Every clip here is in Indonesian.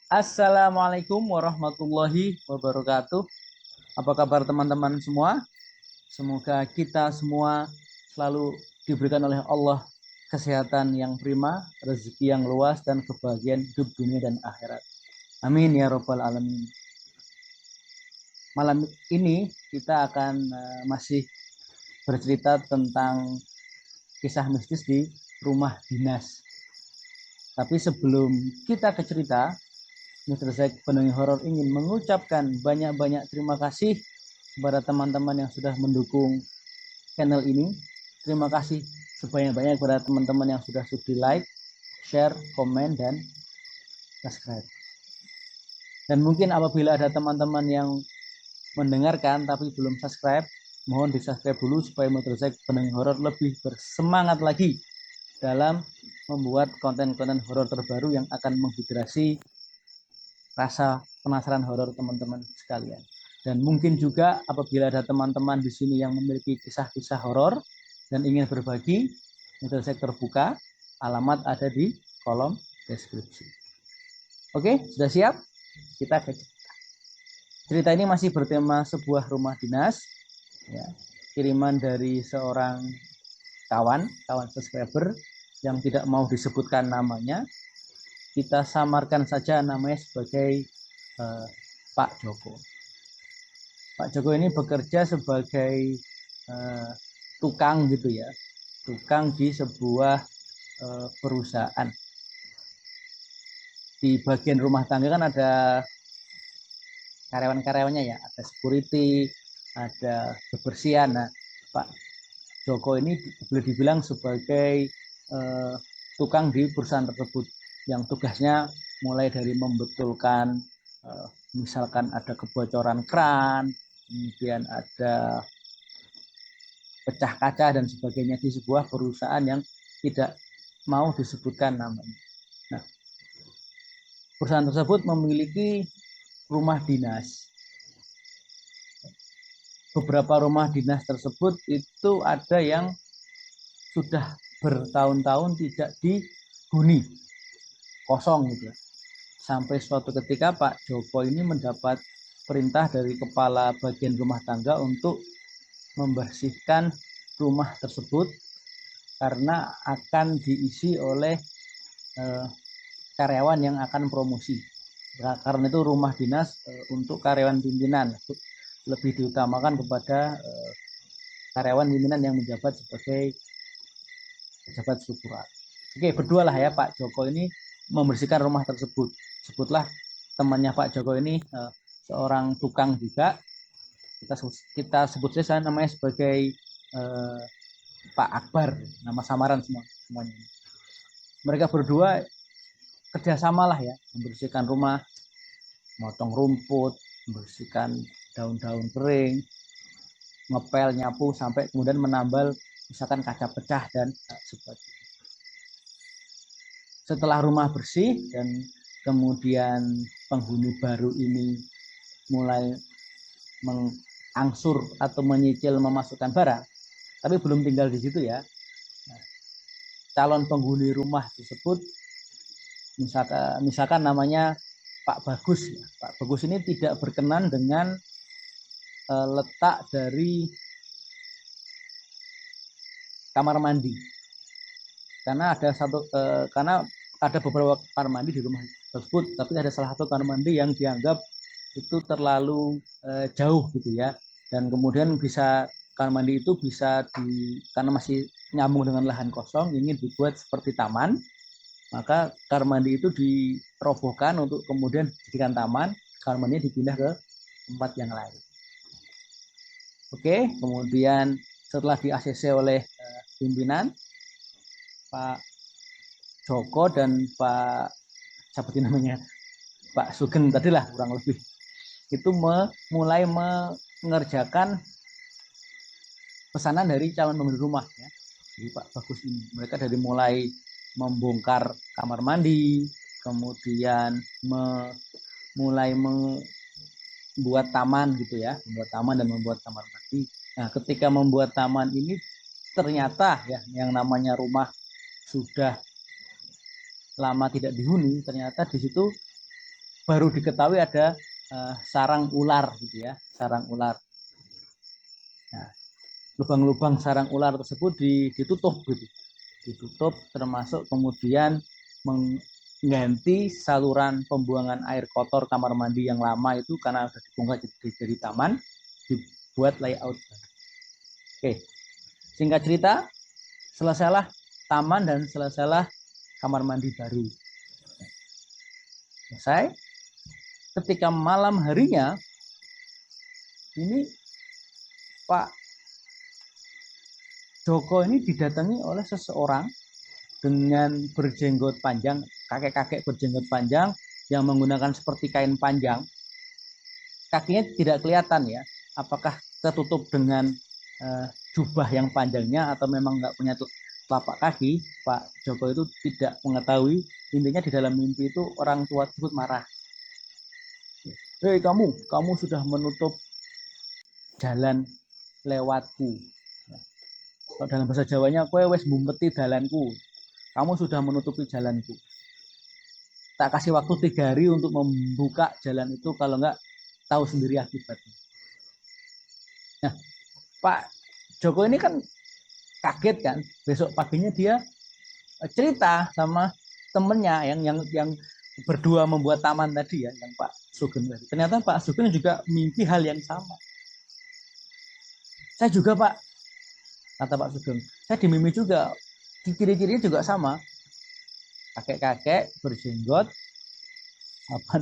Assalamualaikum warahmatullahi wabarakatuh. Apa kabar teman-teman semua? Semoga kita semua selalu diberikan oleh Allah kesehatan yang prima, rezeki yang luas, dan kebahagiaan hidup dunia dan akhirat. Amin ya robbal alamin. Malam ini kita akan masih bercerita tentang kisah mistis di rumah dinas. Tapi sebelum kita ke cerita, Mr. Zack Pendengar Horor ingin mengucapkan banyak-banyak terima kasih kepada teman-teman yang sudah mendukung channel ini. Terima kasih sebanyak-banyak kepada teman-teman yang sudah sudi like, share, komen, dan subscribe. Dan mungkin apabila ada teman-teman yang mendengarkan tapi belum subscribe, mohon di subscribe dulu supaya Mr. Zack Pendengar Horor lebih bersemangat lagi dalam membuat konten-konten horor terbaru yang akan menghidrasi rasa penasaran horor teman-teman sekalian. Dan mungkin juga apabila ada teman-teman di sini yang memiliki kisah-kisah horor dan ingin berbagi, Mr. Zack terbuka, alamat ada di kolom deskripsi. Oke, sudah siap? Kita ke cerita ini masih bertema sebuah rumah dinas, ya, kiriman dari seorang kawan subscriber yang tidak mau disebutkan namanya. Kita samarkan saja namanya sebagai Pak Joko. Pak Joko ini bekerja sebagai tukang gitu ya, tukang di sebuah perusahaan. Di bagian rumah tangga kan ada karyawan-karyawannya ya, ada security, ada kebersihan. Nah, Pak Joko ini boleh dibilang sebagai tukang di perusahaan tersebut yang tugasnya mulai dari membetulkan misalkan ada kebocoran keran, kemudian ada pecah kaca dan sebagainya di sebuah perusahaan yang tidak mau disebutkan namanya. Nah, perusahaan tersebut memiliki rumah dinas. Beberapa rumah dinas tersebut itu ada yang sudah bertahun-tahun tidak dihuni, kosong gitu. Sampai suatu ketika Pak Joko ini mendapat perintah dari kepala bagian rumah tangga untuk membersihkan rumah tersebut karena akan diisi oleh karyawan yang akan promosi. Karena itu rumah dinas untuk karyawan pimpinan, lebih diutamakan kepada karyawan pimpinan yang menjabat sebagai pejabat struktural. Oke, berdua lah ya Pak Joko ini membersihkan rumah tersebut. Sebutlah temannya Pak Joko ini seorang tukang juga. Kita sebut saja namanya sebagai Pak Akbar, nama samaran semuanya. Mereka berdua kerjasama lah ya, membersihkan rumah, motong rumput, membersihkan daun-daun kering, ngepel, nyapu, sampai kemudian menambal misalkan kaca pecah dan sebagainya. Setelah rumah bersih dan kemudian penghuni baru ini mulai mengangsur atau menyicil memasukkan barang, tapi belum tinggal di situ ya. Nah, calon penghuni rumah tersebut misalkan namanya Pak Bagus ya. Pak Bagus ini tidak berkenan dengan letak dari kamar mandi karena ada beberapa kamar mandi di rumah tersebut, tapi ada salah satu kamar mandi yang dianggap itu terlalu jauh gitu ya, dan kemudian kamar mandi itu karena masih nyambung dengan lahan kosong ingin dibuat seperti taman, maka kamar mandi itu dirobohkan untuk kemudian dijadikan taman, kamar mandi dipindah ke tempat yang lain. Oke, kemudian setelah di ACC oleh pimpinan, Pak Joko dan Pak siapa namanya, Pak Sugeng tadi lah kurang lebih, itu mulai mengerjakan pesanan dari calon pemilik rumah ya. Jadi Pak Bagus ini, mereka dari mulai membongkar kamar mandi, kemudian mulai membuat taman gitu ya, membuat taman dan membuat kamar mandi. Nah, ketika membuat taman ini ternyata ya yang namanya rumah sudah lama tidak dihuni, ternyata di situ baru diketahui ada sarang ular gitu ya, sarang ular. Nah, lubang-lubang sarang ular tersebut ditutup gitu, ditutup, termasuk kemudian mengganti saluran pembuangan air kotor kamar mandi yang lama itu karena sudah dibongkar jadi taman, dibuat layout. Oke, singkat cerita, selesailah taman dan selesailah kamar mandi baru. Selesai. Ketika malam harinya, ini Pak Joko ini didatangi oleh seseorang dengan berjenggot panjang, kakek-kakek berjenggot panjang yang menggunakan seperti kain panjang. Kakinya tidak kelihatan ya, apakah tertutup dengan jubah yang panjangnya atau memang nggak punya telapak kaki. Pak Joko itu tidak mengetahui. Intinya di dalam mimpi itu orang tua tersebut marah. Hei kamu sudah menutup jalan lewatku. Kalau dalam bahasa Jawanya, kowe wes bumpeti dalanku. Kamu sudah menutupi jalanku. Tak kasih waktu 3 hari untuk membuka jalan itu, kalau enggak tahu sendiri akibatnya. Nah, Pak Joko ini kan kaget kan. Besok paginya dia cerita sama temennya yang berdua membuat taman tadi ya, yang Pak Sugeng tadi. Ternyata Pak Sugeng juga mimpi hal yang sama. Saya juga Pak, kata Pak Sugeng. Saya di mimpi juga, ciri-cirinya juga sama. Kakek-kakek berjenggot,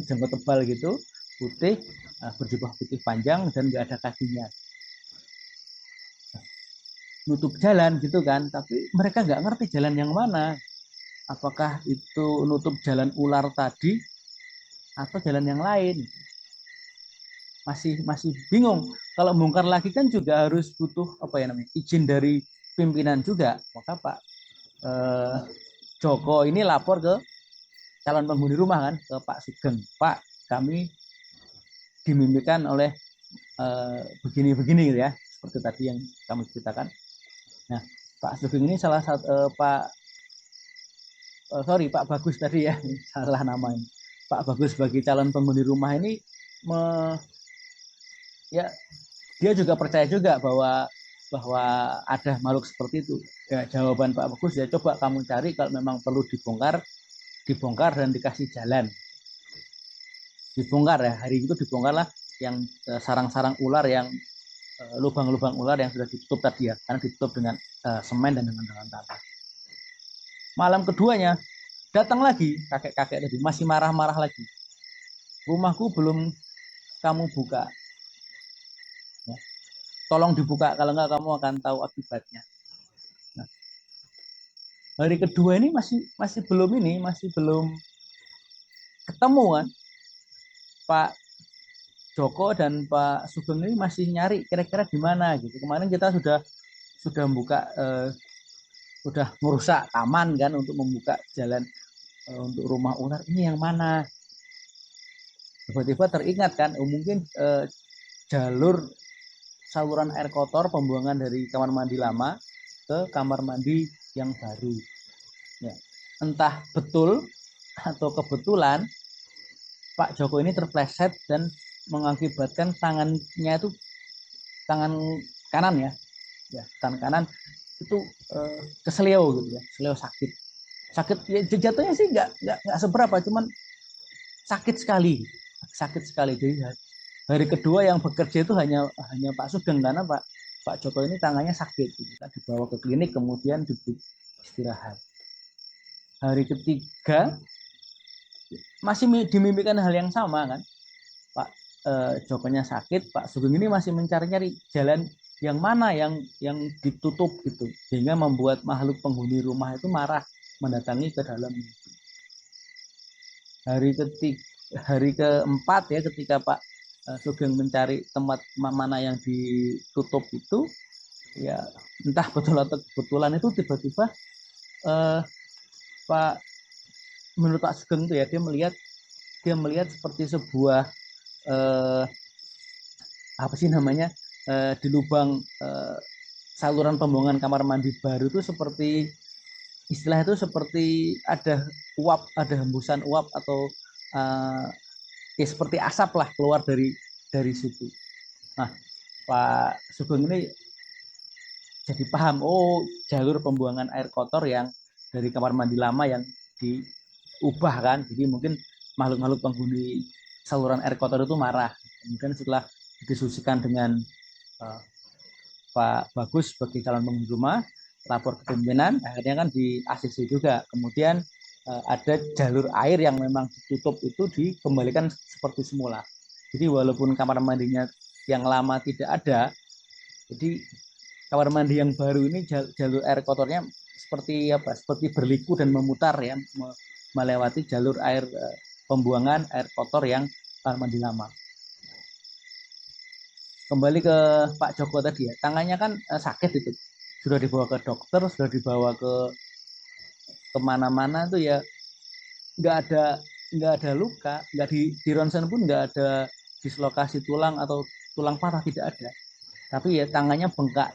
jenggot tebal gitu, putih, berjubah putih panjang dan nggak ada kakinya. Nutup jalan gitu kan, tapi mereka nggak ngerti jalan yang mana. Apakah itu nutup jalan ular tadi atau jalan yang lain? Masih bingung. Kalau bongkar lagi kan juga harus butuh apa ya namanya, izin dari pimpinan juga. Maka Pak Joko ini lapor ke calon penghuni rumah kan, ke Pak Sugeng. Pak, kami dimimpikan oleh begini-begini gitu ya, seperti tadi yang kami ceritakan. Nah, Pak Sugeng ini salah satu Pak Bagus tadi ya, salah namanya. Pak Bagus sebagai calon penghuni rumah ini ya dia juga percaya juga bahwa ada makhluk seperti itu. Ya, jawaban Pak Bagus ya, coba kamu cari, kalau memang perlu dibongkar dan dikasih jalan. Dibongkar ya, hari itu dibongkarlah yang sarang-sarang ular, yang lubang-lubang ular yang sudah ditutup tadi ya, karena ditutup dengan semen dan dengan tanah. Malam keduanya datang lagi kakek-kakek tadi, masih marah-marah lagi. Rumahku belum kamu buka, ya, tolong dibuka, kalau enggak kamu akan tahu akibatnya. Nah, hari kedua ini masih belum ketemu kan. Pak Joko dan Pak Sugeng ini masih nyari kira-kira di mana gitu. Kemarin kita sudah membuka sudah merusak taman kan untuk membuka jalan untuk rumah ular, ini yang mana? Tiba-tiba teringat kan, mungkin jalur saluran air kotor pembuangan dari kamar mandi lama ke kamar mandi yang baru. Ya. Entah betul atau kebetulan Pak Joko ini terpleset dan mengakibatkan tangannya itu, tangan kanan ya tangan kanan itu keseleo gitu ya, keseleo sakit ya, jatuhnya sih nggak seberapa, cuman sakit sekali. Jadi hari kedua yang bekerja itu hanya Pak Sugeng, karena Pak Joko ini tangannya sakit gitu kan, dibawa ke klinik kemudian diberi istirahat. Hari ketiga masih dimimpikan hal yang sama kan, Pak Jokonya sakit, Pak Sugeng ini masih mencari-cari jalan yang mana yang ditutup gitu, sehingga membuat makhluk penghuni rumah itu marah, mendatangi ke dalam. Hari keempat ya, ketika Pak Sugeng mencari tempat mana yang ditutup itu, ya entah betul atau kebetulan itu tiba-tiba Pak menurut Pak Sugeng itu ya, dia melihat seperti sebuah apa sih namanya, di lubang saluran pembuangan kamar mandi baru itu, seperti istilah itu seperti ada hembusan uap atau ya seperti asap lah keluar dari situ. Nah, Pak Sugeng ini jadi paham, oh jalur pembuangan air kotor yang dari kamar mandi lama yang diubah kan, jadi mungkin makhluk-makhluk penghuni saluran air kotor itu marah. Kemudian setelah didiskusikan dengan uh, Pak Bagus sebagai calon penghuni rumah, lapor ke pimpinan, akhirnya kan di ACC juga. Kemudian ada jalur air yang memang ditutup itu dikembalikan seperti semula. Jadi walaupun kamar mandinya yang lama tidak ada, jadi kamar mandi yang baru ini jalur air kotornya seperti apa? Seperti berliku dan memutar ya, melewati jalur air pembuangan air kotor yang kamar mandi lama. Kembali ke Pak Joko tadi ya, tangannya kan sakit itu, sudah dibawa ke dokter, sudah dibawa ke kemana-mana tuh ya, nggak ada nggak ada luka, nggak di ronsen pun nggak ada dislokasi tulang atau tulang patah, tidak ada, tapi ya tangannya bengkak.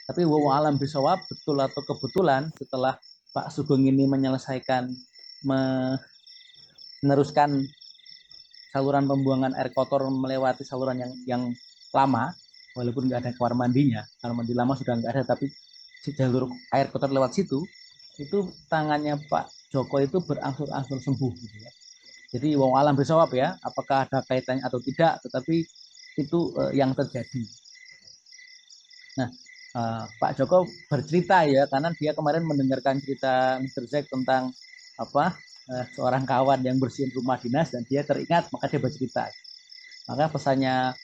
Tapi wow alam bisawab, betul atau kebetulan setelah Pak Sugeng ini menyelesaikan meneruskan saluran pembuangan air kotor melewati saluran yang lama, walaupun nggak ada kamar mandinya, kamar mandi lama sudah nggak ada, tapi jalur air kotor lewat situ, itu tangannya Pak Joko itu berangsur-angsur sembuh gitu ya. Jadi wong alam bersawab ya, apakah ada kaitannya atau tidak, tetapi itu yang terjadi. Nah, Pak Joko bercerita ya, karena dia kemarin mendengarkan cerita Mr. Zack tentang apa seorang kawan yang bersihin rumah dinas dan dia teringat, maka dia bercerita. Maka pesannya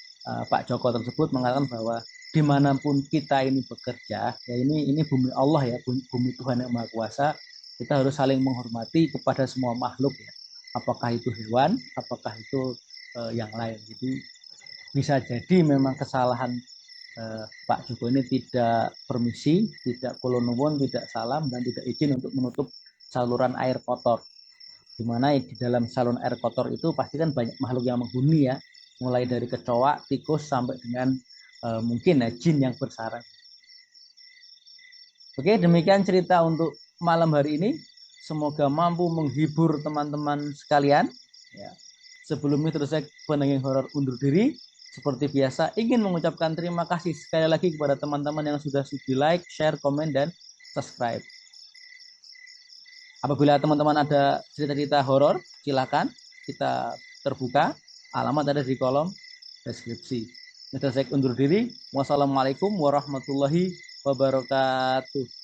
Pak Joko tersebut mengatakan bahwa dimanapun kita ini bekerja, ya ini bumi Allah ya, bumi Tuhan yang Maha Kuasa, kita harus saling menghormati kepada semua makhluk ya. Apakah itu hewan, apakah itu yang lain. Jadi bisa jadi memang kesalahan Pak Joko ini tidak permisi, tidak kolonuwun, tidak salam, dan tidak izin untuk menutup saluran air kotor. Di mana di dalam saluran air kotor itu pasti kan banyak makhluk yang menghuni ya, mulai dari kecoa, tikus, sampai dengan mungkin ya jin yang bersarang. Oke, demikian cerita untuk malam hari ini. Semoga mampu menghibur teman-teman sekalian. Ya. Sebelumnya terus saya pendengar horor undur diri. Seperti biasa, ingin mengucapkan terima kasih sekali lagi kepada teman-teman yang sudah sudi like, share, komen, dan subscribe. Apabila teman-teman ada cerita-cerita horor, silakan kita terbuka. Alamat ada di kolom deskripsi. Saya undur diri. Wassalamualaikum warahmatullahi wabarakatuh.